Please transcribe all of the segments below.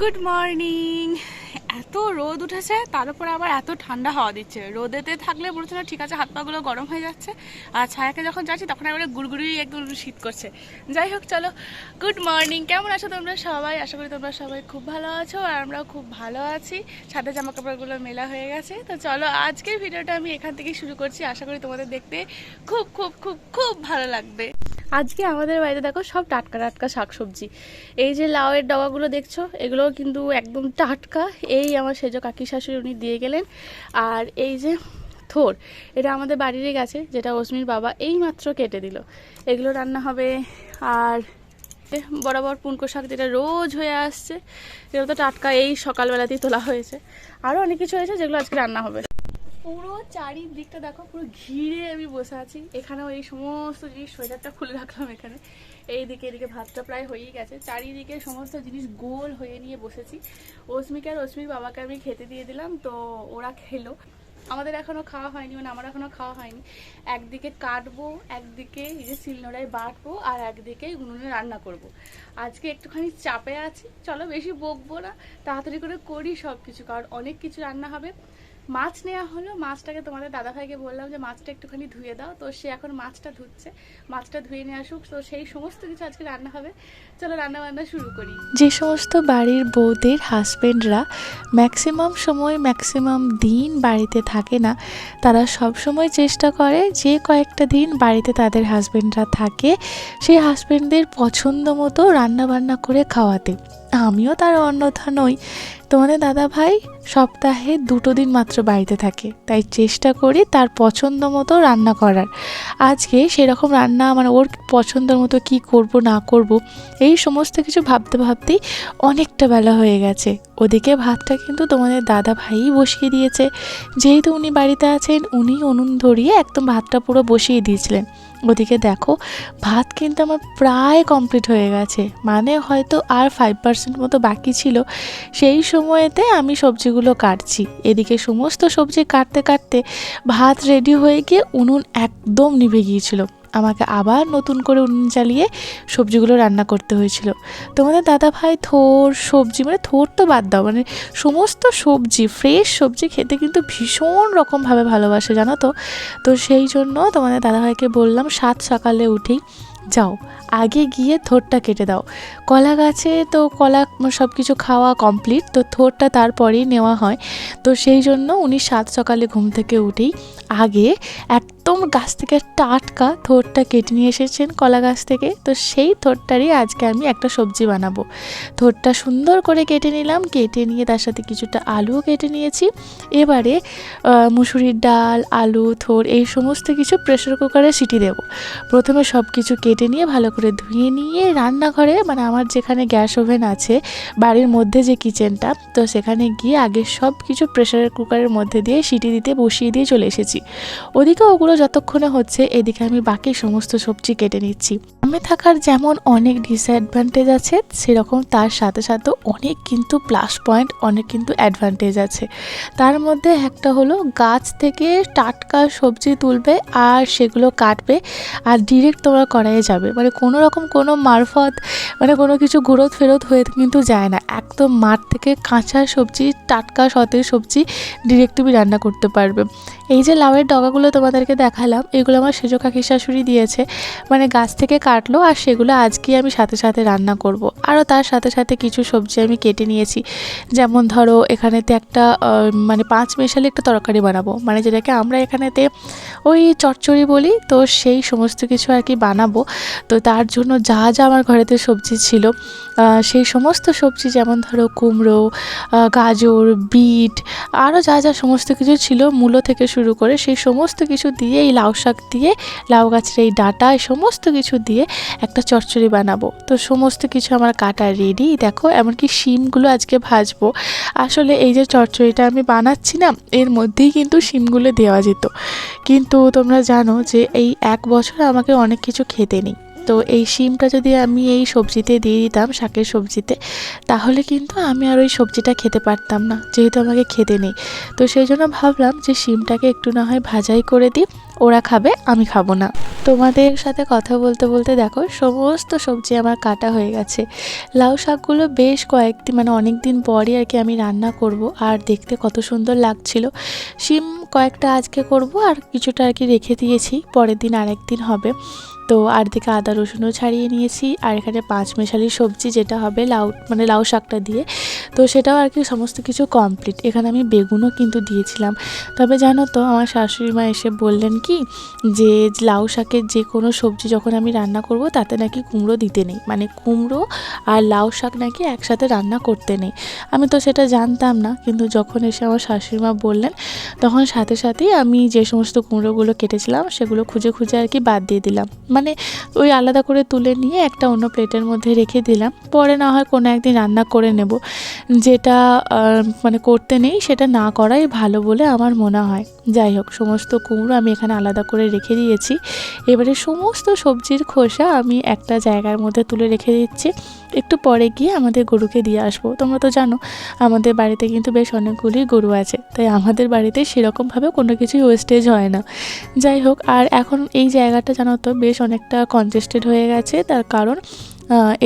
Good morning. এত রোদ উঠেছে, তার উপরে আবার এত ঠান্ডা হাওয়া দিচ্ছে। রোদেতে থাকলে মনে হচ্ছে না ঠিক আছে, হাত পাগুলো গরম হয়ে যাচ্ছে, আর ছায়াকে যখন যাচ্ছি তখন এবারে গুড়গুড়ি একদম শীত করছে। যাই হোক, চলো, গুড মর্নিং। কেমন আছো তোমরা সবাই? আশা করি তোমরা সবাই খুব ভালো আছো, আর আমরাও খুব ভালো আছি। ছাদে জামা কাপড়গুলো মেলা হয়ে গেছে। তো চলো, আজকের ভিডিওটা আমি এখান থেকেই শুরু করছি। আশা করি তোমাদের দেখতে খুব খুব খুব খুব ভালো লাগবে। আজকে আমাদের বাড়িতে দেখো সব টাটকা টাটকা শাকসবজি। এই যে লাউয়ের ডগাগুলো দেখছো, এগুলো কিন্তু একদম টাটকা। এই আমার সেজ কাকি শাশুড়ি উনি দিয়ে গেলেন। আর এই যে থোর, এটা আমাদের বাড়িরই গাছে, যেটা অস্মির বাবা এই মাত্র কেটে দিল। এগুলো রান্না হবে। আর বরাবর পুনকো শাক, যেটা রোজ হয়ে আসছে, এগুলো তো টাটকা, এই সকালবেলাতেই তোলা হয়েছে। আরও অনেক কিছু হয়েছে যেগুলো আজকে রান্না হবে। পুরো চারিদিকটা দেখো, পুরো ঘিরে আমি বসে আছি। এখানেও এই সমস্ত জিনিস, সোয়েটারটা খুলে রাখলাম এখানে। এইদিকে এদিকে ভাতটা প্রায় হয়েই গেছে। চারিদিকে সমস্ত জিনিস গোল হয়ে নিয়ে বসেছি। অস্মিকে আর অস্মির বাবাকে আমি খেতে দিয়ে দিলাম, তো ওরা খেলো। আমাদের এখনও খাওয়া হয়নি, মানে আমার এখনও খাওয়া হয়নি। একদিকে কাটবো, একদিকে এই যে শিলনোড়ায় বাটবো, আর একদিকে উনুনে রান্না করব। আজকে একটুখানি চাপে আছি। চলো, বেশি বকবো না, তাড়াতাড়ি করে করি সব কিছু, কারণ অনেক কিছু রান্না হবে। মাছ নেওয়া হলো, মাছটাকে তোমাদের দাদাভাইকে বললাম যে মাছটা একটুখানি ধুয়ে দাও, তো সে এখন মাছটা ধুচ্ছে। মাছটা ধুয়ে নিয়ে আসুক, তো সেই সমস্ত কিছু আজকে রান্না হবে। চলো, রান্না বান্না শুরু করি। যে সমস্ত বাড়ির বউদের হাজব্যান্ডরা ম্যাক্সিমাম সময় ম্যাক্সিমাম দিন বাড়িতে থাকে না, তারা সব সময় চেষ্টা করে যে কয়েকটা দিন বাড়িতে তাদের হাজব্যান্ডরা থাকে সেই হাজব্যান্ডদের পছন্দ মতো রান্নাবান্না করে খাওয়াতে। আমিও তার অন্যথা নই। তোমাদের দাদাভাই সপ্তাহে 2 দিন মাত্র বাড়িতে থাকে, তাই চেষ্টা করি তার পছন্দ মতো রান্না করার। আজকে সেরকম রান্না, মানে ওর পছন্দের মতো কি করব না করব, এই সমস্ত কিছু ভাবতে ভাবতেই অনেকটা বেলা হয়ে গেছে। ওদিকে ভাতটা কিন্তু তোমাদের দাদা ভাইই বসিয়ে দিয়েছে। যেহেতু উনি বাড়িতে আছেন, উনি উনুন ধরিয়ে একদম ভাতটা পুরো বসিয়ে দিয়েছিলেন। ওদিকে দেখো, ভাত কিন্তু আমার প্রায় কমপ্লিট হয়ে গেছে, মানে হয়তো আর 5% মতো বাকি ছিল। সেই সময়েতে আমি সবজিগুলো কাটছি। এদিকে সমস্ত সবজি কাটতে কাটতে ভাত রেডি হয়ে গিয়ে উনুন একদম নিভে গিয়েছিল। আমাকে আবার নতুন করে উনুন জ্বালিয়ে সবজিগুলো রান্না করতে হয়েছিল। তোমাদের দাদা ভাই থোর সবজি, মানে থোর তো বাদ দাও, মানে সমস্ত সবজি, ফ্রেশ সবজি খেতে কিন্তু ভীষণ রকমভাবে ভালোবাসে, জানো তো। তো সেই জন্য তোমাদের দাদাভাইকে বললাম সাত সকালে উঠেই, যাও আগে গিয়ে থোরটা কেটে দাও। কলা গাছে তো কলা সব কিছু খাওয়া কমপ্লিট, তো থোরটা তারপরেই নেওয়া হয়। তো সেই জন্য উনি সাত সকালে ঘুম থেকে উঠেই আগে একদম গাছ থেকে টাটকা থোরটা কেটে নিয়ে এসেছেন কলা গাছ থেকে। তো সেই থোরটারই আজকে আমি একটা সবজি বানাবো। থোরটা সুন্দর করে কেটে নিলাম, কেটে নিয়ে তার সাথে কিছুটা আলুও কেটে নিয়েছি। এবারে মুসুরির ডাল, আলু, থোর এই সমস্ত কিছু প্রেসার কুকারে সিটি দেব। প্রথমে সব কিছু কেটে নিয়ে ভালো করে ধুয়ে নিয়ে রান্নাঘরে, মানে আমার যেখানে গ্যাস ওভেন আছে বাড়ির মধ্যে যে কিচেনটা, তো সেখানে গিয়ে আগে সব কিছু প্রেসার কুকারের মধ্যে দিয়ে সিটি দিতে বসিয়ে দিয়ে চলে এসেছি। ওদিকে ওগুলো যতক্ষণে হচ্ছে, এদিকে আমি বাকি সমস্ত সবজি কেটে নিচ্ছি। গ্রামে থাকার যেমন অনেক ডিসঅ্যাডভান্টেজ আছে, সেরকম তার সাথে সাথে অনেক কিন্তু প্লাস পয়েন্ট, অনেক কিন্তু অ্যাডভান্টেজ আছে। তার মধ্যে একটা হলো, গাছ থেকে টাটকা সবজি তুলবে আর সেগুলো কাটবে, আর ডিরেক্ট তোমরা কড়াইয়ে যাবে, মানে কোনো রকম কোনো মারফত, মানে কোনো কিছু ঘুরত ফেরত হয়ে কিন্তু যায় না। একদম মাঠ থেকে কাঁচা সবজি, টাটকা সতেজ সবজি ডিরেক্ট তুমি রান্না করতে পারবে। এই যে লাউয়ের ডগাগুলো তোমাদেরকে দেখালাম, এগুলো আমার সেজ কাকি শাশুড়ি দিয়েছে, মানে গাছ থেকে কাটলো, আর সেগুলো আজকে আমি সাথে সাথে রান্না করব। আরও তার সাথে সাথে কিছু সবজি আমি কেটে নিয়েছি। যেমন ধরো, এখানেতে একটা মানে 5 মেশালি একটা তরকারি বানাবো, মানে যেটাকে আমরা এখানেতে ওই চচ্চড়ি বলি, তো সেই সমস্ত কিছু আর কি বানাবো। তো তার জন্য যা যা আমার ঘরেতে সবজি ছিল, সেই সমস্ত সবজি, যেমন ধরো কুমড়ো, গাজর, বিট, আরও যা যা সমস্ত কিছু ছিল, মূলো থেকে শুরু করে সেই সমস্ত কিছু দিয়ে, এই লাউ শাক দিয়ে, লাউ গাছের এই ডাঁটা, এই সমস্ত কিছু দিয়ে একটা চচ্চড়ি বানাবো। তো সমস্ত কিছু আমার কাটা রেডি। দেখো, এমনকি শিমগুলো আজকে ভাজবো। আসলে এই যে চচ্চড়িটা আমি বানাচ্ছি না, এর মধ্যেই কিন্তু শিমগুলো দেওয়া যেত, কিন্তু তোমরা জানো যে এই 1 বছর আমাকে অনেক কিছু খেতে নেই। তো এই শিমটা যদি আমি এই সবজিতে দিয়ে দিতাম, শাকের সবজিতে, তাহলে কিন্তু আমি আর ওই সবজিটা খেতে পারতাম না, যেহেতু আমাকে খেতে নেই। তো সেই জন্য ভাবলাম যে শিমটাকে একটু না হয় ভাজাই করে দিই, ওরা খাবে, আমি খাবো না। তোমাদের সাথে কথা বলতে বলতে দেখো সমস্ত সবজি আমার কাটা হয়ে গেছে। লাউ শাকগুলো বেশ কয়েকদিন মানে অনেক দিন পরই আর কি আমি রান্না করব, আর দেখতে কত সুন্দর লাগছিল। শিম কয়েকটা আজকে করব, আর কিছুটা আর কি রেখে দিয়েছি, পরের দিন আরেকদিন হবে। তো আর দিকে আদা রসুনও ছাড়িয়ে নিয়েছি, আর এখানে পাঁচমেশালি সবজি যেটা হবে লাউ মানে লাউ শাকটা দিয়ে, তো সেটাও আর কি সমস্ত কিছু কমপ্লিট। এখানে আমি বেগুনও কিন্তু দিয়েছিলাম। তবে জানো তো আমার শাশুড়ি মা এসে বললেন কি যে লাউ শাকের যে কোনো সবজি যখন আমি রান্না করব তাতে নাকি কুমড়ো দিতে নেই, মানে কুমড়ো আর লাউ শাক নাকি একসাথে রান্না করতে নেই। আমি তো সেটা জানতাম না, কিন্তু যখন এসে আমার শাশুড়ি মা বললেন তখন সাথে সাথেই আমি যে সমস্ত কুমড়োগুলো কেটেছিলাম সেগুলো খুঁজে খুঁজে আর কি বাদ দিয়ে দিলাম, মানে ওই আলাদা করে তুলে নিয়ে একটা অন্য প্লেটের মধ্যে রেখে দিলাম। পরে না হয় কোনো একদিন রান্না করে নেব, যেটা মানে করতে নেই সেটা না করাই ভালো বলে আমার মনে হয়। যাই হোক, সমস্ত কুমড়ো আমি এখানে আলাদা করে রেখে দিয়েছি। এবারে সমস্ত সবজির খোসা আমি একটা জায়গার মধ্যে তুলে রেখে দিচ্ছি, একটু পরে গিয়ে আমাদের গরুকে দিয়ে আসবো। তোমরা তো জানো আমাদের বাড়িতে কিন্তু বেশ অনেকগুলি গরু আছে, তাই আমাদের বাড়িতে সেরকমভাবে কোনো কিছুই ওয়েস্টেজ হয় না। যাই হোক, আর এখন এই জায়গাটা জানো তো বেশ অনেকটা কনজেস্টেড হয়ে গেছে, তার কারণ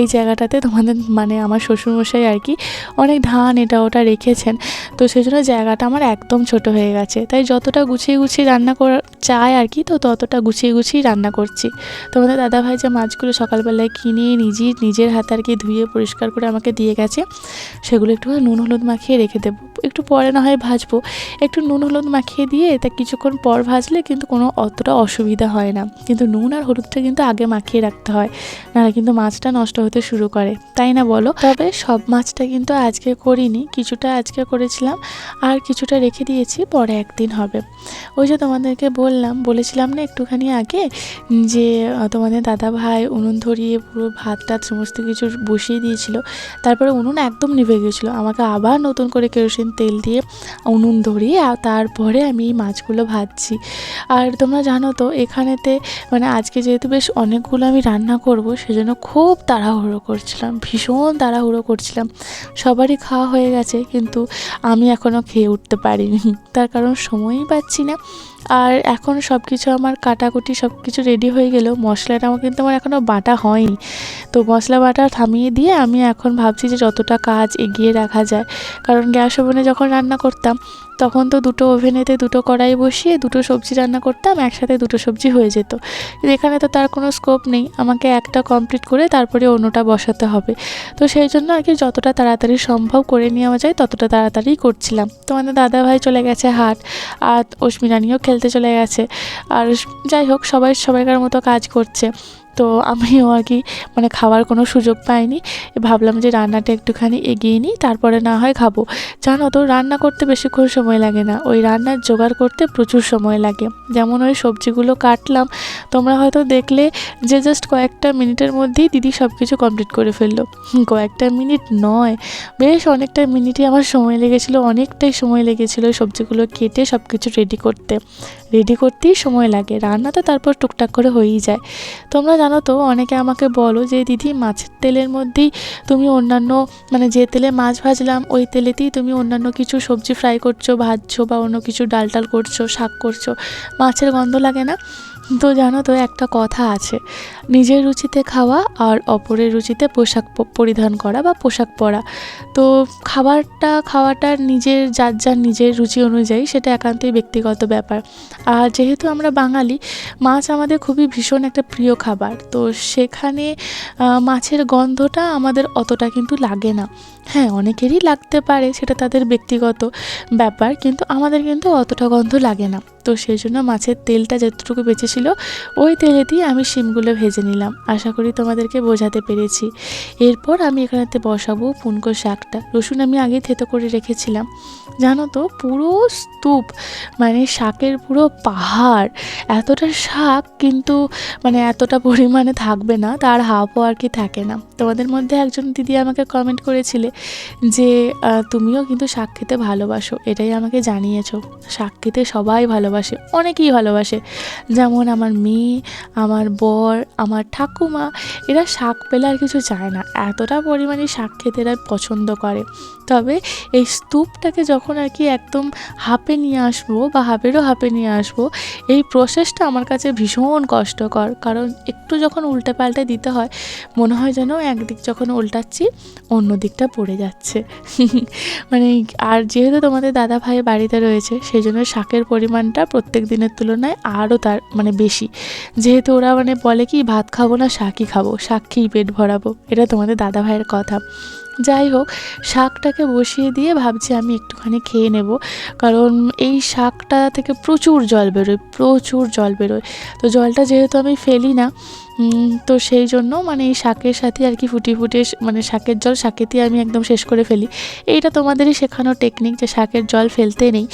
এই জায়গাটাতে তোমাদের মানে আমার শ্বশুরমশাই আর কি অনেক ধান এটা ওটা রেখেছেন, তো সেই জন্য জায়গাটা আমার একদম ছোট হয়ে গেছে। তাই যতটা গুছিয়ে গুছিয়ে রান্না করা চায় আর কি, তো ততটা গুছিয়ে গুছিয়ে রান্না করছি। তোমাদের দাদাভাই যে মাছগুলো সকালবেলায় কিনে নিজের হাতে আর কি ধুয়ে পরিষ্কার করে আমাকে দিয়ে গেছে, সেগুলো একটু নুন হলুদ মাখিয়ে রেখে দেবো, একটু পরে না হয় ভাজবো। একটু নুন হলুদ মাখিয়ে দিয়ে তা কিছুক্ষণ পর ভাজলে কিন্তু কোনো অতটা অসুবিধা হয় না, কিন্তু নুন আর হলুদটা কিন্তু আগে মাখিয়ে রাখতে হয়, নাহলে কিন্তু মাছটা নষ্ট হতে শুরু করে, তাই না বলো? তবে সব মাছটা কিন্তু আজকে করিনি, কিছুটা আজকে করেছিলাম আর কিছুটা রেখে দিয়েছি, পরে একদিন হবে। ওই যে তোমাদেরকে বলেছিলাম না একটুখানি আগে যে তোমাদের দাদা ভাই উনুন ধরিয়ে পুরো ভাত টাত সমস্ত কিছু বসিয়ে দিয়েছিল, তারপরে উনুন একদম নিভে গিয়েছিলো, আমাকে আবার নতুন করে কেরোসিন তেল দিয়ে উনুন ধরিয়ে আর তারপরে আমি এই মাছগুলো ভাজছি। আর তোমরা জানো তো এখানেতে মানে আজকে যেহেতু বেশ অনেকগুলো আমি রান্না করব, সেজন্য খুব তাড়াহুড়ো করছিলাম, ভীষণ তাড়াহুড়ো করছিলাম। সবারই খাওয়া হয়ে গেছে, কিন্তু আমি এখনও খেয়ে উঠতে পারিনি, তার কারণ সময়ই পাচ্ছি না। আর এখন সব কিছু আমার কাটাকুটি সব কিছু রেডি হয়ে গেলেও মশলাটা আমার কিন্তু আমার এখনও বাটা হয়নি। তো মশলা বাটা থামিয়ে দিয়ে আমি এখন ভাবছি যে যতটা কাজ এগিয়ে রাখা যায়, কারণ গ্যাস ওভেনে যখন রান্না করতাম তখন তো দুটো ওভেনেতে দুটো কড়াই বসিয়ে দুটো সবজি রান্না করতাম, একসাথে দুটো সবজি হয়ে যেত। কিন্তু এখানে তো তার কোনো স্কোপ নেই, আমাকে একটা কমপ্লিট করে তারপরে অন্যটা বসাতে হবে। তো সেই জন্য আর কি যতটা তাড়াতাড়ি সম্ভব করে নেওয়া যায় ততটা তাড়াতাড়ি করছিলাম। তো আমাদের দাদাভাই চলে গেছে হাট, আর অস্মি রানিও খেলতে চলে গেছে। আর যাই হোক, সবাইকার মতো কাজ করছে। তো আমিও আর কি মানে খাওয়ার কোনো সুযোগ পাইনি, ভাবলাম যে রান্নাটা একটুখানি এগিয়ে নিই, তারপরে না হয় খাবো। জানো তো রান্না করতে বেশিক্ষণ সময় লাগে না, ওই রান্নার জোগাড় করতে প্রচুর সময় লাগে। যেমন ওই সবজিগুলো কাটলাম, তোমরা হয়তো দেখলে যে জাস্ট কয়েকটা মিনিটের মধ্যেই দিদি সব কিছু কমপ্লিট করে ফেললো। কয়েকটা মিনিট নয়, বেশ অনেকটা মিনিটই আমার সময় লেগেছিলো, অনেকটাই সময় লেগেছিলো ওই সবজিগুলো কেটে সব কিছু রেডি করতেই সময় লাগে, রান্না তো তারপর টুকটাক করে হয়েই যায়। তোমরা জানো তো অনেকে আমাকে বলো যে দিদি মাছের তেলের মধ্যেই তুমি অন্যান্য মানে যে তেলে মাছ ভাজলাম ওই তেলেতেই তুমি অন্যান্য কিছু সবজি ফ্রাই করছো, ভাজছো বা অন্য কিছু ডাল করছো, শাক করছো, মাছের গন্ধ লাগে না? তো জানো তো একটা কথা আছে, নিজের রুচিতে খাওয়া আর অপরের রুচিতে পোশাক পরিধান করা বা পোশাক পরা। তো খাওয়াটা যার নিজের রুচি অনুযায়ী সেটা একান্তই ব্যক্তিগত ব্যাপার। আর যেহেতু আমরা বাঙালি, মাছ আমাদের খুবই ভীষণ একটা প্রিয় খাবার, তো সেখানে মাছের গন্ধটা আমাদের অতটা কিন্তু লাগে না। হ্যাঁ, অনেকেরই লাগতে পারে, সেটা তাদের ব্যক্তিগত ব্যাপার, কিন্তু আমাদের কিন্তু অতটা গন্ধ লাগে না। তো সেই জন্য মাছের তেলটা যতটুকু বেঁচেছিল ওই তেলেতেই আমি শিমগুলো ভেজে নিলাম। আশা করি তোমাদেরকে বোঝাতে পেরেছি। এরপর আমি এখানেতে বসাবো পুনকো শাকটা। রসুন আমি আগে থেতো করে রেখেছিলাম, জানো তো পুরো স্তূপ মানে শাকের পুরো পাহাড়, এতটা শাক কিন্তু মানে এতটা পরিমাণে থাকবে না, তার হাফও আর কি থাকে না। তোমাদের মধ্যে একজন দিদি আমাকে কমেন্ট করেছিলে যে তুমিও কিন্তু শাক খেতে ভালোবাসো, এটাই আমাকে জানিয়েছো। শাক খেতে সবাই ভালোবাসে, ভালোবাসে, অনেকেই ভালোবাসে। যেমন আমার মেয়ে, আমার বর, আমার ঠাকুমা, এরা শাক পেলে আর কিছু চায় না, এতটা পরিমাণে শাক খেতে এরা পছন্দ করে। তবে এই স্তূপটাকে যখন আর কি একদম হাঁপে নিয়ে আসবো বা হাঁপেরও হাঁপে নিয়ে আসবো, এই প্রসেসটা আমার কাছে ভীষণ কষ্টকর। কারণ একটু যখন উল্টে পাল্টে দিতে হয়, মনে হয় যেন একদিক যখন উল্টাচ্ছি অন্য দিকটা পড়ে যাচ্ছে। মানে আর যেহেতু তোমাদের দাদা ভাই বাড়িতে রয়েছে, সেই জন্য শাকের পরিমাণটা প্রত্যেক দিনের তুলনায় আরও তার মানে বেশি। যেহেতু ওরা মানে বলে কি ভাত খাবো না শাকই খাবো, শাক খেয়েই পেট ভরাবো, এটা তোমাদের দাদা ভাইয়ের কথা। যাই হোক, শাকটাকে বসিয়ে দিয়ে ভাবছি আমি একটুখানি খেয়ে নেব, কারণ এই শাকটা থেকে প্রচুর জল বেরোয়, প্রচুর জল বেরোয়। তো জলটা যেহেতু আমি ফেলি না, তো সেই জন্য মানে এই শাকের সাথে আর কি ফুটিয়ে ফুটিয়ে মানে শাকের জল শাকেতেই আমি একদম শেষ করে ফেলি। এইটা তোমাদেরই শেখানো টেকনিক যে শাকের জল ফেলতে নেই।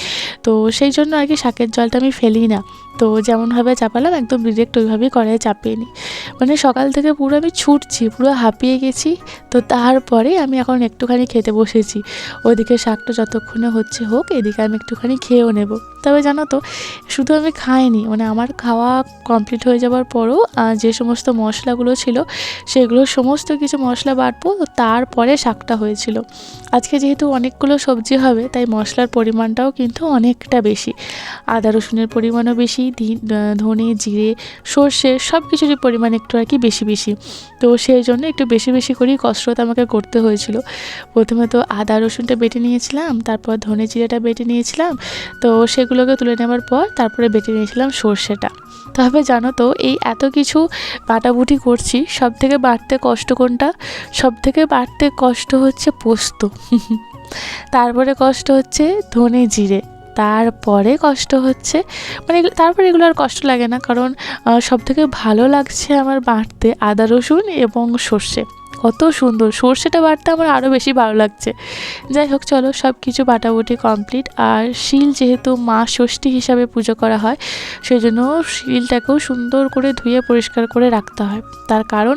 তো সেই জন্য আর কি শাকের জলটা আমি ফেলি না। তো যেমনভাবে চাপালাম একদম ডিরেক্ট ওইভাবেই কড়াইয়ে চাপিয়ে নিই। মানে সকাল থেকে পুরো আমি ছুটছি, পুরো হাঁপিয়ে গেছি। তো তারপরে আমি এখন একটুখানি খেতে বসেছি। ওইদিকে শাকটা যতক্ষণে হচ্ছে হোক, এদিকে আমি একটুখানি খেয়েও নেব। তবে জানো তো, শুধু আমি খাইনি, মানে আমার খাওয়া কমপ্লিট হয়ে যাওয়ার পরও যে সমস্ত মশলাগুলো ছিল সেগুলো সমস্ত কিছু মশলা বাটবো, তারপরে শাকটা হয়েছিল। আজকে যেহেতু অনেকগুলো সবজি হবে, তাই মশলার পরিমাণটাও কিন্তু অনেকটা বেশি। আদা রসুনের পরিমাণও বেশি, ধনে জিরে সর্ষে সব কিছুরই পরিমাণ একটু আর কি বেশি বেশি। তো সেই জন্য একটু বেশি বেশি করেই কসরত আমাকে করতে হয়েছিল। প্রথমে তো আদা রসুনটা বেটে নিয়েছিলাম, তারপর ধনে জিরেটা বেটে নিয়েছিলাম। তো সেগুলোকে তুলে নেওয়ার পর তারপরে বেটে নিয়েছিলাম সর্ষেটা। তবে জানো তো, এই এত কিছু বাটাবুটি করছি, সব থেকে বাটতে কষ্ট কোনটা? সব থেকে বাটতে কষ্ট হচ্ছে পোস্ত। তারপরে কষ্ট হচ্ছে ধনে জিরে, তারপরে কষ্ট হচ্ছে মানে তারপরে এগুলো আর কষ্ট লাগে না, কারণ সবথেকে ভালো লাগছে আমার বাটতে আদা রসুন এবং সর্ষে। কত সুন্দর, সর্ষেটা বাটতে আমার আরও বেশি ভালো লাগছে। যাই হোক, চলো সব কিছু বাটাবুটি কমপ্লিট। আর শিল যেহেতু মা ষষ্ঠী হিসাবে পুজো করা হয়, সেই জন্য শিলটাকেও সুন্দর করে ধুয়ে পরিষ্কার করে রাখতে হয়। তার কারণ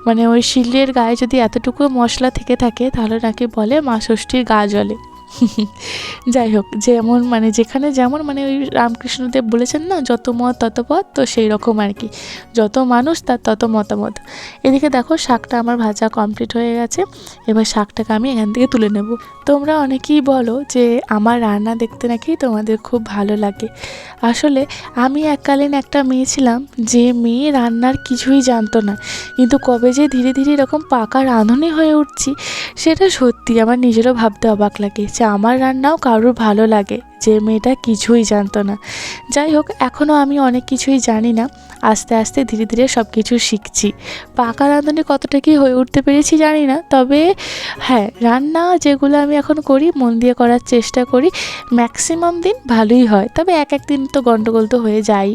মানে ওই শিলের গায়ে যদি এতটুকু মশলা থেকে থাকে, তাহলে নাকি বলে মা ষষ্ঠীর গা জ্বলে। যাই হোক, যেমন মানে যেখানে যেমন মানে ওই রামকৃষ্ণদেব বলেছেন না, যত মত তত পথ, তো সেই রকম আর কি, যত মানুষ তার তত মতামত। এদিকে দেখো শাকটা আমার ভাজা কমপ্লিট হয়ে গেছে। এবার শাকটাকে আমি এখান থেকে তুলে নেব। তোমরা অনেকেই বলো যে আমার রান্না দেখতে নাকি তোমাদের খুব ভালো লাগে। আসলে আমি এককালীন একটা মেয়ে ছিলাম, যে মেয়ে রান্নার কিছুই জানতো না, কিন্তু কবে যে ধীরে ধীরে এরকম পাকা রাঁধুনি হয়ে উঠছি, সেটা সত্যি আমার নিজেরও ভাবতে অবাক লাগে যে আমার রান্নাও কারোর ভালো লাগে, যে মেয়েটা কিছুই জানতো না। যাই হোক, এখনও আমি অনেক কিছুই জানি না, আস্তে আস্তে ধীরে ধীরে সব কিছু শিখছি। পাকা রাঁধুনি কতটা কি হয়ে উঠতে পেরেছি জানি না, তবে হ্যাঁ, রান্না যেগুলো আমি এখন করি মন দিয়ে করার চেষ্টা করি, ম্যাক্সিমাম দিন ভালোই হয়, তবে এক এক দিন তো গন্ডগোল তো হয়ে যায়।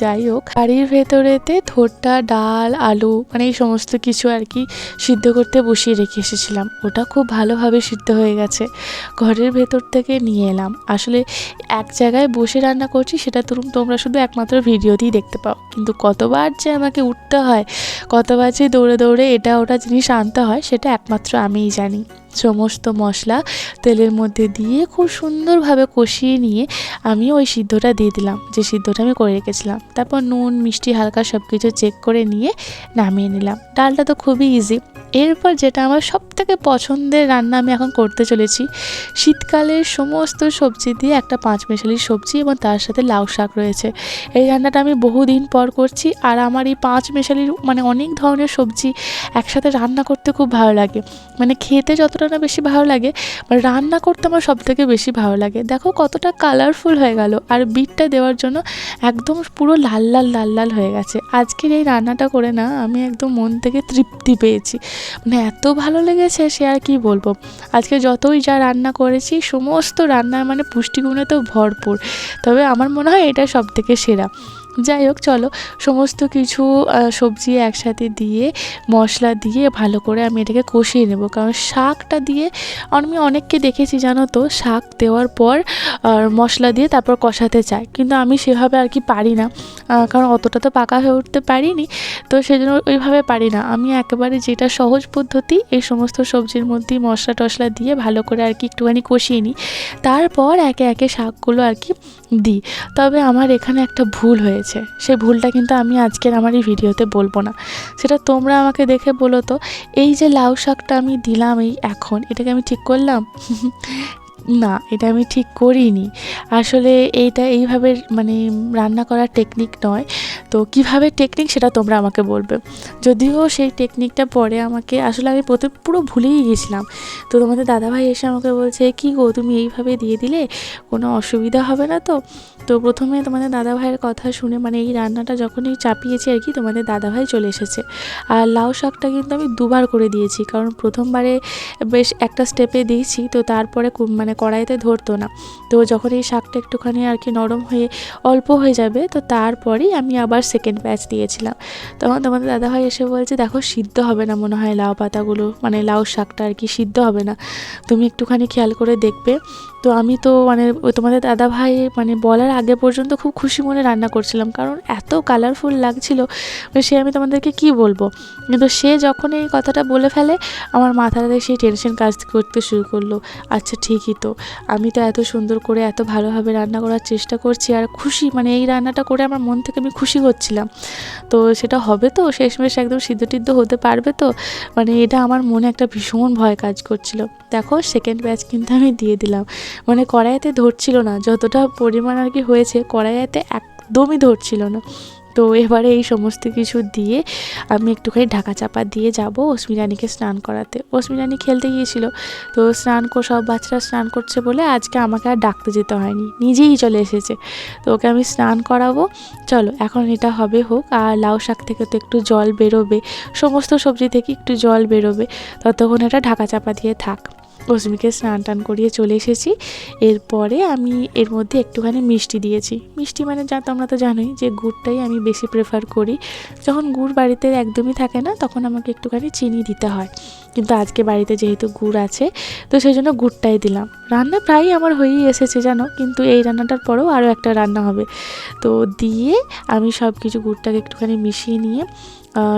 যাই হোক, বাড়ির ভেতরেতে থোড়টা ডাল আলু মানে এই সমস্ত কিছু আর কি সিদ্ধ করতে বসিয়ে রেখে এসেছিলাম, ওটা খুব ভালোভাবে সিদ্ধ হয়ে গেছে। ঘরের ভেতর থেকে নিয়ে এলাম। আসলে এক জায়গায় বসে রান্না করছি, সেটা তোমরা শুধু একমাত্র ভিডিওতেই দেখতে পাও, কিন্তু কতবার যে আমাকে উঠতে হয়, কতবার যে দৌড়ে দৌড়ে এটা ওটা জিনিস আনতে হয়, সেটা একমাত্র আমিই জানি। সমস্ত মশলা তেলের মধ্যে দিয়ে খুব সুন্দরভাবে কষিয়ে নিয়ে আমি ওই সিদ্ধটা দিয়ে দিলাম, যে সিদ্ধটা আমি করে রেখেছিলাম। তারপর নুন মিষ্টি হালকা সব কিছু চেক করে নিয়ে নামিয়ে নিলাম। ডালটা তো খুবই ইজি। এরপর যেটা আমার সবথেকে পছন্দের রান্না আমি এখন করতে চলেছি, শীতকালের সমস্ত সবজি দিয়ে একটা পাঁচমেশালি সবজি এবং তার সাথে লাউ শাক রয়েছে। এই রান্নাটা আমি বহুদিন পর করছি, আর আমার এই পাঁচমেশালির মানে অনেক ধরনের সবজি একসাথে রান্না করতে খুব ভালো লাগে। মানে খেতে যতটা না বেশি ভালো লাগে, মানে রান্না করতে আমার সবথেকে বেশি ভালো লাগে। দেখো কতটা কালারফুল হয়ে গেল, আর বিটটা দেওয়ার জন্য একদম পুরো লাল লাল লাল লাল হয়ে গেছে। আজকের এই রান্নাটা করে না আমি একদম মন থেকে তৃপ্তি পেয়েছি, মানে এত ভালো লেগেছে সে আর কি বলবো। আজকে যতই যা রান্না করেছি সমস্ত রান্নার মানে পুষ্টিগুণে তো ভরপুর, তবে আমার মনে হয় এটা সব থেকে সেরা। যাই হোক চলো, সমস্ত কিছু সবজি একসাথে দিয়ে মশলা দিয়ে ভালো করে আমি এটাকে কষিয়ে নেব। কারণ শাকটা দিয়ে আমি অনেককে দেখেছি জানো তো, শাক দেওয়ার পর মশলা দিয়ে তারপর কষাতে চায়, কিন্তু আমি সেভাবে আর কি পারি না, কারণ অতটা তো পাকা হয়ে উঠতে পারিনি, তো সেজন্য ওইভাবে পারি না। আমি একেবারে যেটা সহজ পদ্ধতি, এই সমস্ত সবজির মধ্যেই মশলা টশলা দিয়ে ভালো করে আর কি একটুখানি কষিয়ে নিই, তারপর একে একে শাকগুলো আর কি দিই। তবে আমার এখানে একটা ভুল হয়েছে, সেই ভুলটা কিন্তু আমি আজকের আমার এই ভিডিওতে বলবো না, সেটা তোমরা আমাকে দেখে বলো তো। এই যে লাউ শাকটা আমি দিলাম এখন, এটাকে আমি ঠিক করলাম? না, এটা আমি ঠিক করিনি। আসলে এইটা এইভাবে মানে রান্না করার টেকনিক নয়। তো কিভাবে টেকনিক সেটা তোমরা আমাকে বলবে। যদিও সেই টেকনিকটা পরে আমাকে, আসলে আমি পুরো ভুলেই গেছিলাম। তো তোমাদের দাদাভাই এসে আমাকে বলছে, কী গো তুমি এইভাবে দিয়ে দিলে, কোনো অসুবিধা হবে না তো? তো প্রথমে তোমাদের দাদাভাইয়ের কথা শুনে, মানে এই রান্নাটা যখনই চাপিয়েছি আর কি, তোমাদের দাদাভাই চলে এসেছে। আর লাউ শাকটা কিন্তু আমি দুবার করে দিয়েছি, কারণ প্রথমবারে বেশ একটা স্টেপে দিয়েছি, তো তারপরে মানে কড়াইতে ধরতো না। তো যখন এই শাকটা একটুখানি আর কি নরম হয়ে অল্প হয়ে যাবে, তো তারপরেই আমি আবার সেকেন্ড ব্যাচ দিয়েছিলাম। তখন তোমাদের দাদাভাই এসে বলছে, দেখো সিদ্ধ হবে না মনে হয় লাউ পাতাগুলো, মানে লাউ শাকটা আর কি সিদ্ধ হবে না, তুমি একটুখানি খেয়াল করে দেখবে। তো আমি তো মানে তোমাদের দাদাভাই মানে বলার আগে পর্যন্ত খুব খুশি মনে রান্না করছিলাম, কারণ এত কালারফুল লাগছিল, সে আমি তোমাদেরকে কি বলবো। কিন্তু সে যখন এই কথাটা বলে ফেলে, আমার মাথাটাতে সেই টেনশন কাজ করতে শুরু করলো। আচ্ছা ঠিকই তো, আমি তো এত সুন্দর করে এত ভালোভাবে রান্না করার চেষ্টা করছি, আর খুশি, মানে এই রান্নাটা করে আমার মন থেকে আমি খুশি হচ্ছিলাম, তো সেটা হবে তো শেষমেশ একদম সিদ্ধ টিদ্ধ হতে পারবে তো, মানে এটা আমার মনে একটা ভীষণ ভয় কাজ করছিল। দেখো সেকেন্ড ব্যাচ কিন্তু আমি দিয়ে দিলাম, মানে কড়াইতে ধরছিল না, যতটা পরিমাণ আর কি হয়েছে কড়াইতে একদমই ধরছিল না। তো এবারে এই সমস্ত কিছু দিয়ে আমি একটুখানি ঢাকা চাপা দিয়ে যাব অস্মিরানিকে স্নান করাতে। অস্মিরানি খেলতে গিয়েছিল, তো সব বাচ্চারা স্নান করছে বলে আজকে আমাকে আর ডাকতে যেতে হয়নি, নিজেই চলে এসেছে। তো ওকে আমি স্নান করাবো। চলো এখন এটা হবে হোক, আর লাউ শাক থেকে তো একটু জল বেরোবে, সমস্ত সবজি থেকে একটু জল বেরোবে, ততক্ষণ এটা ঢাকা চাপা দিয়ে থাক। অস্মিকে স্নান টান করিয়ে চলে এসেছি। এরপরে আমি এর মধ্যে একটুখানি মিষ্টি দিয়েছি। মিষ্টি মানে তোমরা তো জানোই যে গুড়টাই আমি বেশি প্রেফার করি। যখন গুড় বাড়িতে একদমই থাকে না, তখন আমাকে একটুখানি চিনি দিতে হয়, কিন্তু আজকে বাড়িতে যেহেতু গুড় আছে, তো সেই জন্য গুড়টাই দিলাম। রান্না প্রায়ই আমার হয়েই এসেছে জানো, কিন্তু এই রান্নাটার পরেও আরও একটা রান্না হবে। তো দিয়ে আমি সব কিছু গুড়টাকে একটুখানি মিশিয়ে নিয়ে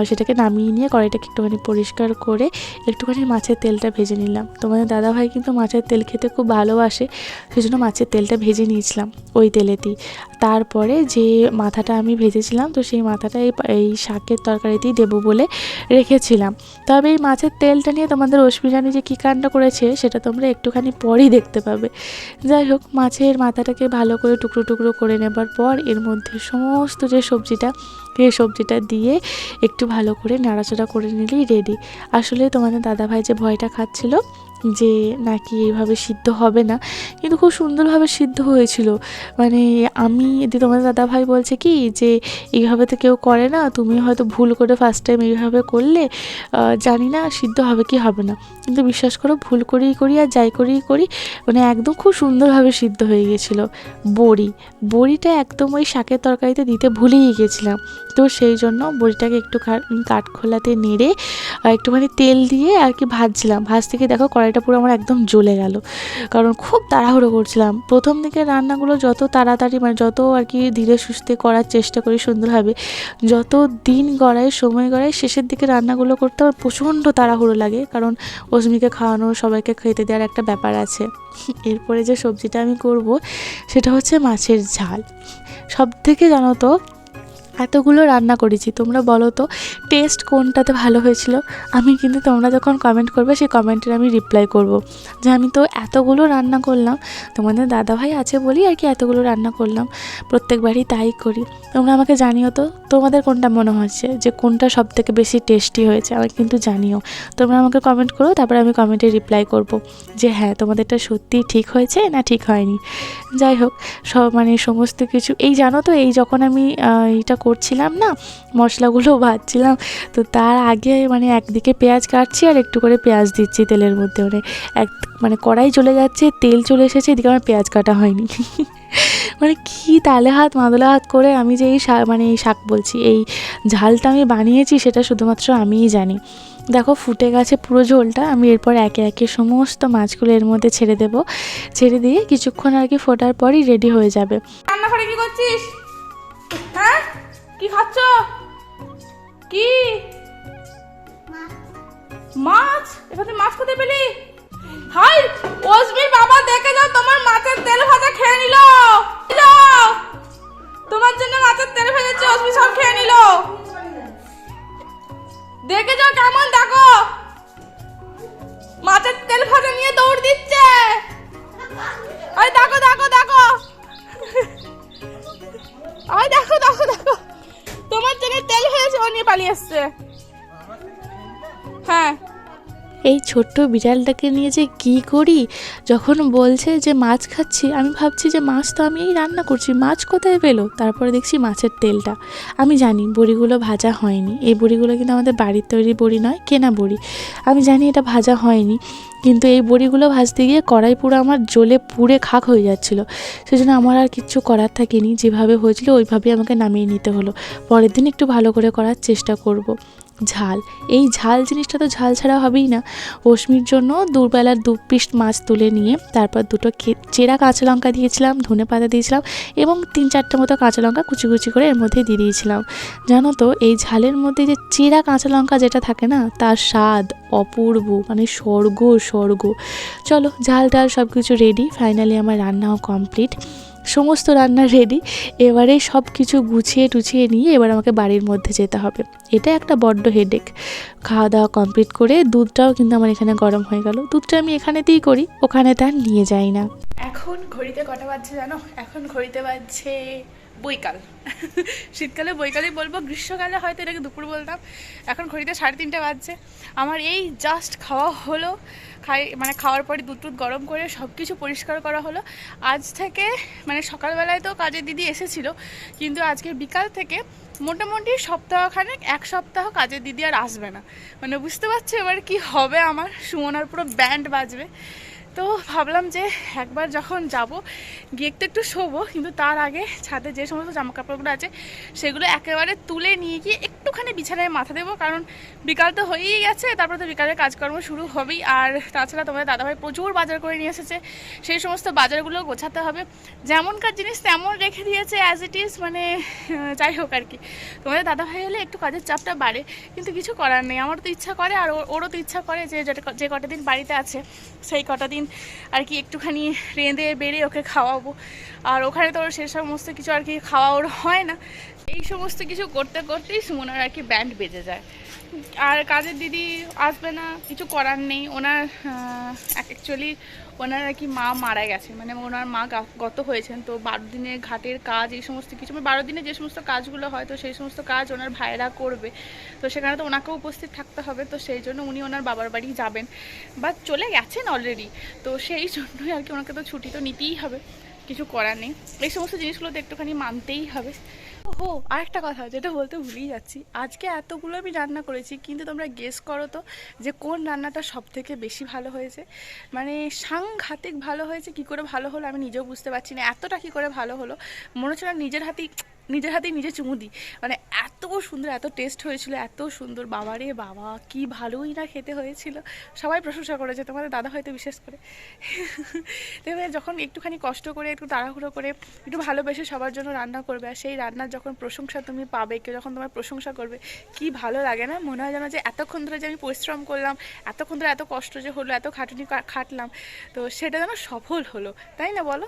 সেটাকে নামিয়ে নিয়ে কড়াইটাকে একটুখানি পরিষ্কার করে একটুখানি মাছের তেলটা ভেজে নিলাম। তোমাদের দাদাভাই কিন্তু মাছের তেল খেতে খুব ভালোবাসে, সেই জন্য মাছের তেলটা ভেজে নিয়েছিলাম ওই তেলেতেই। তারপরে যে মাথাটা আমি ভেজেছিলাম, তো সেই মাথাটা এই শাকের তরকারিতেই দেবো বলে রেখেছিলাম। তবে এই মাছের তেলটা নিয়ে তোমাদের অস্মিরানি যে কী কাণ্ড করেছে, সেটা তোমরা একটুখানি পরেই দেখতে পাবে। যাই হোক, মাছের মাথাটাকে ভালো করে টুকরো টুকরো করে নেবার পর এর মধ্যে সমস্ত যে সবজিটা, এই সবজিটা দিয়ে একটু ভালো করে নাড়াচাড়া করে নিলেই রেডি। আসলে তোমাদের দাদাভাই যে ভয়টা খাচ্ছিল যে নাকি এইভাবে সিদ্ধ হবে না, কিন্তু খুব সুন্দরভাবে সিদ্ধ হয়েছিল। মানে আমি তোমাদের দাদাভাই বলছে কি যে এইভাবে তো কেউ করে না, তুমি হয়তো ভুল করে ফার্স্ট টাইম এইভাবে করলে, জানি না সিদ্ধ হবে কি হবে না, কিন্তু বিশ্বাস করো ভুল করি আর যাই করি, মানে একদম খুব সুন্দরভাবে সিদ্ধ হয়ে গেছিলো। বড়িটা একদম ওই শাকের তরকারিতে দিতে ভুলেই গেছিলাম, তো সেই জন্য বড়িটাকে একটু কাঠখোলাতে নেড়ে একটুখানি তেল দিয়ে আর কি ভাজছিলাম। ভাজতে গিয়ে দেখো কড়াইটা পুরো আমার একদম জ্বলে গেল, কারণ খুব তাড়াহুড়ো করছিলাম। প্রথম দিকে রান্নাগুলো যত তাড়াতাড়ি, মানে যত আর কি ধীরে সুস্থে করার চেষ্টা করি সুন্দরভাবে, যত দিন গড়ায় সময় গড়ায়, শেষের দিকে রান্নাগুলো করতে আমার প্রচণ্ড তাড়াহুড়ো লাগে, কারণ অস্মিকে খাওয়ানো, সবাইকে খেতে দেওয়ার একটা ব্যাপার আছে। এরপরে যে সবজিটা আমি করব সেটা হচ্ছে মাছের ঝাল। সব থেকে জানো তো এতগুলো রান্না করেছি, তোমরা বলো তো টেস্ট কোনটাতে ভালো হয়েছিল? আমি কিন্তু তোমরা যখন কমেন্ট করবে সেই কমেন্টের আমি রিপ্লাই করব যে আমি তো এতগুলো রান্না করলাম, তোমাদের দাদাভাই আছে বলি আর কি এতগুলো রান্না করলাম, প্রত্যেকবারই তাই করি। তোমরা আমাকে জানিও তো তোমাদের কোনটা মনে হচ্ছে যে কোনটা সব থেকে বেশি টেস্টি হয়েছে, আমাকে কিন্তু জানিও। তোমরা আমাকে কমেন্ট করো, তারপরে আমি কমেন্টে রিপ্লাই করব যে হ্যাঁ তোমাদেরটা সত্যিই ঠিক হয়েছে না ঠিক হয়নি। যাই হোক, মানে সমস্ত কিছু এই জানো তো, এই যখন আমি এইটা করছিলাম না, মশলাগুলো ভাজছিলাম, তো তার আগে মানে একদিকে পেঁয়াজ কাটছি আর একটু করে পেঁয়াজ দিচ্ছি তেলের মধ্যে, মানে কড়াই চলে যাচ্ছে, তেল চলে এসেছে, এদিকে আমার পেঁয়াজ কাটা হয়নি। মানে কি তালে হাত মাদলে হাত করে আমি যে এই শাক মানে এই শাক বলছি, এই ঝালটা আমি বানিয়েছি সেটা শুধুমাত্র আমিই জানি। দেখো ফুটে গেছে পুরো ঝোলটা। আমি এরপর একে একে সমস্ত মাছগুলো এর মধ্যে ছেড়ে দেবো, ছেড়ে দিয়ে কিছুক্ষণ আর কি ফোটার পরই রেডি হয়ে যাবে। রান্নাঘরে কি করছিস? হ্যাঁ, কি খাচ্ছ? কি মাছ? এখানে মাছ কোথায় পেলি? হাই ওজমির বাবা, দেখে যাও তোমার মাছের তেল ভাজা খেয়ে নিল। যাও, তোমার জন্য মাছের তেল ভেজেছে, ওজমি সব খেয়ে নিল। দেখে যাও কেমন, দেখো মাছের তেল ভাজা নিয়ে দৌড় দিচ্ছে। আরে দেখো দেখো দেখো, আরে দেখো দেখো দেখো, তোমার জন্য তেল ভেজেছে, ও নিয়ে পালিয়ে আসছে। হ্যাঁ, এই ছোট্ট বিড়ালটাকে নিয়ে যে কী করি, যখন বলছে যে মাছ খাচ্ছি, আমি ভাবছি যে মাছ তো আমি এই রান্না করছি, মাছ কোথায় পেলো? তারপরে দেখছি মাছের তেলটা। আমি জানি বড়িগুলো ভাজা হয়নি, এই বড়িগুলো কিন্তু আমাদের বাড়ির তৈরি বড়ি নয়, কেনা বড়ি। আমি জানি এটা ভাজা হয়নি, কিন্তু এই বড়িগুলো ভাজতে গিয়ে কড়াই পুরো আমার জ্বলে পুড়ে খাক হয়ে যাচ্ছিলো। সেজন্য আমার আর কিচ্ছু করার থাকেনি, যেভাবে হয়েছিল ওইভাবেই আমাকে নামিয়ে নিতে হলো। পরের দিন একটু ভালো করে করার চেষ্টা করব। ঝাল, এই ঝাল জিনিসটা তো ঝাল ছাড়া হবেই না। অশ্মির জন্য দুবেলার 2 পিস মাছ তুলে নিয়ে তারপর 2টো চেরা কাঁচা লঙ্কা দিয়েছিলাম, ধনে পাতা দিয়েছিলাম এবং 3-4টে মতো কাঁচা লঙ্কা কুচি কুচি করে এর মধ্যে দিয়ে দিয়েছিলাম। জানো তো এই ঝালের মধ্যে যে চেরা কাঁচা লঙ্কা যেটা থাকে না, তার স্বাদ অপূর্ব, মানে স্বর্গ স্বর্গ। চলো ঝাল ডাল সব কিছু রেডি, ফাইনালি আমার রান্নাও কমপ্লিট, সমস্ত রান্না রেডি। এবারে সব কিছু গুছিয়ে টুছিয়ে নিয়ে এবার আমাকে বাড়ির মধ্যে যেতে হবে। এটা একটা বড্ড হেডেক। খাওয়া দাওয়া কমপ্লিট করে দুধটাও কিন্তু আমার এখানে গরম হয়ে গেল। দুধটা আমি এখানেতেই করি, ওখানে তার নিয়ে যাই না। এখন ঘড়িতে কটা বাজছে জানো? এখন ঘড়িতে বাজছে বৈকাল। শীতকালে বৈকালই বলবো, গ্রীষ্মকালে হয়তো এটাকে দুপুর বলতাম। এখন ঘড়িতে 3:30 বাজছে। আমার এই জাস্ট খাওয়া হলো, মানে খাওয়ার পরে দুধ টুধ গরম করে সব কিছু পরিষ্কার করা হলো। আজ থেকে মানে সকালবেলায় তো কাজের দিদি এসেছিল, কিন্তু আজকে বিকাল থেকে মোটামুটি সপ্তাহখানেক, 1 সপ্তাহ কাজের দিদি আর আসবে না। মানে বুঝতে পারছো এবার কি হবে, আমার সুমনার পুরো ব্যান্ড বাজবে। তো ভাবলাম যে একবার যখন যাব গিয়ে একটু শোবো, কিন্তু তার আগে ছাদে যে সমস্ত জামা কাপড়গুলো আছে সেগুলো একেবারে তুলে নিয়ে গিয়ে একটুখানি বিছানায় মাথা দেবো, কারণ বিকাল তো হয়েই গেছে, তারপর তো বিকালের কাজকর্ম শুরু হবেই। আর তাছাড়া তোমাদের দাদাভাই প্রচুর বাজার করে নিয়ে এসেছে, সেই সমস্ত বাজারগুলো গোছাতে হবে। যেমনকার জিনিস তেমন রেখে দিয়েছে অ্যাজ ইট ইজ, মানে যাই হোক আর কি। তোমাদের দাদাভাই এলে একটু কাজের চাপটা বাড়ে, কিন্তু কিছু করার নেই। আমারও তো ইচ্ছা করে আর ওরও তো ইচ্ছা করে যে কটা দিন বাড়িতে আছে সেই কটা দিন আর কি একটুখানি রেঁধে বেড়ে ওকে খাওয়াবো। আর ওখানে তো ওর সে সমস্ত কিছু আর কি খাওয়া ওর হয় না। এই সমস্ত কিছু করতে করতেই সুমনার আর কি ব্যান্ড বেজে যায়। আর কাজের দিদি আসবে না, কিছু করার নেই। ওনার অ্যাকচুয়ালি ওনার আর কি মা মারা গেছে, মানে ওনার মা গত হয়েছেন। তো 12 দিনের ঘাটের কাজ, এই সমস্ত কিছু, মানে 12 দিনে যে সমস্ত কাজগুলো হয়, তো সেই সমস্ত কাজ ওনার ভাইয়েরা করবে। তো সেখানে তো ওনাকেও উপস্থিত থাকতে হবে। তো সেই জন্য উনি ওনার বাবার বাড়ি যাবেন, বা চলে গেছেন অলরেডি। তো সেই জন্যই আর কি ওনাকে তো ছুটি তো নিতেই হবে, কিছু করার নেই। এই সমস্ত জিনিসগুলো তো একটুখানি মানতেই হবে। ও আরেকটা কথা যেটা বলতে ভুলেই যাচ্ছি, আজকে এতগুলো আমি রান্না করেছি, কিন্তু তোমরা গেস করো তো যে কোন রান্নাটা সব থেকে বেশি ভালো হয়েছে। মানে সাংঘাতিক ভালো হয়েছে। কি করে ভালো হলো আমি নিজেও বুঝতে পারছি না, এতটা কি করে ভালো হলো মনে হচ্ছে না নিজের হাতেই নিজে চুমু দিই। মানে এত সুন্দর, এত টেস্ট হয়েছিল, এত সুন্দর। বাবারে বাবা, কি ভালোই না খেতে হয়েছিল। সবাই প্রশংসা করেছে, তোমাদের দাদা হয়তো বিশেষ করে। তবে যখন একটুখানি কষ্ট করে, একটু তাড়াহুড়ো করে, একটু ভালোবেসে সবার জন্য রান্না করবে, আর সেই রান্নার যখন প্রশংসা তুমি পাবে, কেউ যখন তোমার প্রশংসা করবে, কি ভালো লাগে না? মনে হয় যেন যে এতক্ষণ ধরে যে আমি পরিশ্রম করলাম, এতক্ষণ ধরে এত কষ্ট যে হলো, এত খাটুনি খাটলাম, তো সেটা যেন সফল হলো, তাই না বলো?